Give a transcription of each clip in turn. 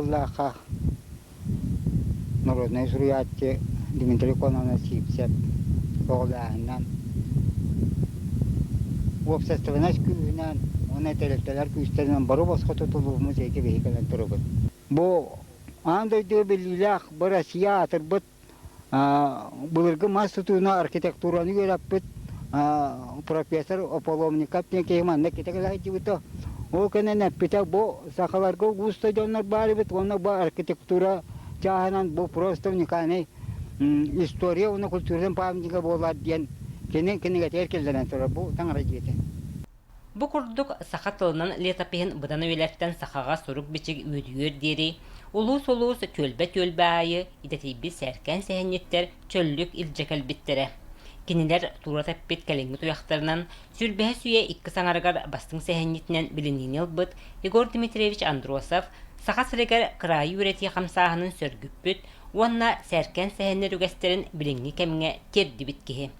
таатта. Народный сурьятте Дмитрий Коновна Сипсет, Оглянан. Общественность күйінен, оны тәріптелер күйістерінен бару басқа тұтылуымыз еке бейкелен тұрыбын. Бұл андойды білілік бір Россия атырбыт, бұлырғы мас тұтуына архитектураны көрәппіт, профессор Ополовникап не кейманна кетекелі айтыбыты. Ол кәнен әппетек бұл сақаларға ұғыз стадионлар бары біт, оны бұл архитектура Чаханан бұл просто уникальный история, оны культурдан памятника болады дейін. Кенеге теркелдерін тұрар, бұл таңыра жеті. Бу курдук саха тылынан летапиһин быдан өйләттен сахага сурук бичиг үйдүйөр дери, улус төлбә айы, идетейби сәркән сәһәннеттер чөллүк илжекел биттере. Кинилер тура тәппит кәлеңгі туяқтарынан сүрбәһе сүйе икки саңаргар бастың сәһәннетінен билинин елбыт Егор Дмитриевич Андросов саха сырыгар кырайы үрети хамсаһынын сөргүппүт, уанна сәркән сәһәннер үгәстерин билинги кәміңе керди биткеһи.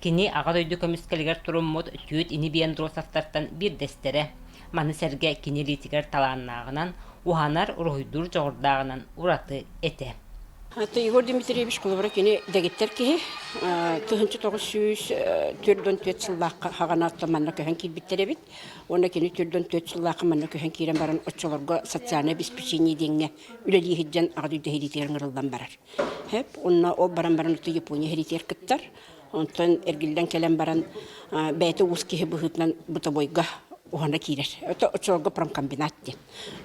Кини аға дойду көміскелгер туруммут түйет ини биен дросафтартан бир дестере. Маны сәрге кини литигер талааннағынан, уханар уройдур жоғырдағынан ураты эте. Егор Дмитриевич Куловра кини дегеттер кихи, тыхынчы тоғыз сүйіз түрден төт сыллаққа хағанатты манна көһен килбиттері бит. Онда кини түрден төт сыллаққа манна көһен кирен баран отчолорға социальное обеспечение денге үлелі хиджан ағдүйді херитер ңырылдан барар. Хеп, онна ол баран ұты Япония херитер кыттар. Онтан эргилден келен баран бәйті уыз кихи бұхытнан бұта бойға оғанда кирер. Это очолга промкомбинатте.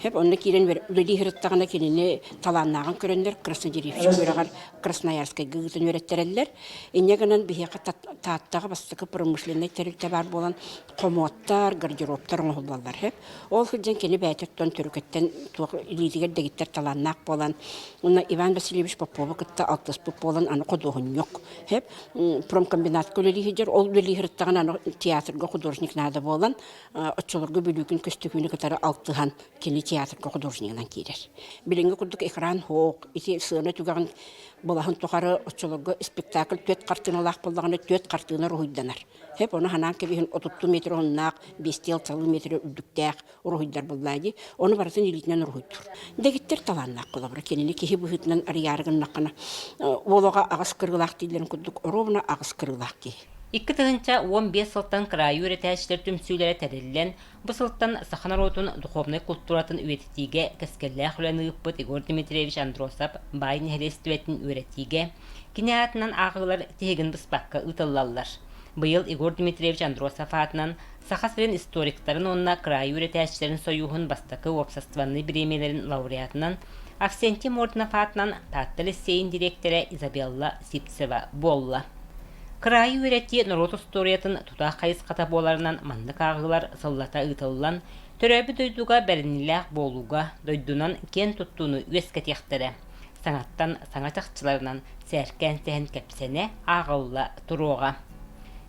Хеп онда кирен үлелі хирыттағына кеніне таланнағын көрендер, Краснодеревич көрағар Красноярскай гығытын өреттерелер. Инегінен бігеға тааттағы бастықы промышленный тәрілті бар болан қомуаттар, гардероптар оңғылбалар. Хеп ол хүлден кені бәйтеттен түрікеттен илетігер дегеттер таланнақ болан. Онда Иван Васильевич Попова кытта алтыс бұп болан аны қодуғын yok. Хеп промкомбинат көлелі хидер, ол үлелі хирыттағын аны театрға художник нады болан, отчолорга бүлүгүн көстүгүнү катары алтыхан кини театрга художнигынан кирер. Билинге курдук экран хоок, ити сыны тугаган болахан тухары отчолорга спектакль төт картыналак боллаганы төт картына рухуйданар. Хеп оны ханан кебихин 30 метр оннак, 5 метр үдүктәк рухуйдар боллайды. Оны баратын илитнен рухуйдур. Дегиттер таланнак колобра кенини кихи быхытнан арыярыгын накына. Олога агыс кыргылак дилерин курдук ровна агыс кыргылак ки. Икки тыгынча 15 сылттан кырайы үретәчтер түмсүйләре тәреллен, бу сылттан саханар отун духовный культуратын үретитиге кәскелләх үләнігіппыт Егор Дмитриевич Андросов байын хәрестуетін үретиге, кинеатынан ағылар тегін бұспаққа ұтылалар. Быйыл Егор Дмитриевич Андросов атынан сахасырын историктарын онына кырайы үретәчтерін союғын бастақы обществоны биремелерін лауреатынан Авсентий Морднов атынан таттылы сейін директоры Изабелла Сипцева болла. Кырайы үрети народ историятын тута қайыз қата боларынан манны қағылар сыллата ұтылылан, төрәбі дойдуға бәрініләқ болуға дойдунан кен тұттуыны өскетектері. Саңаттан саңатақчыларынан сәркән сәхін кәпсене ағылла тұруға.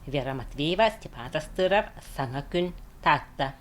Вера Матвеева, Степан Тастыров, Саңа күн, Татта.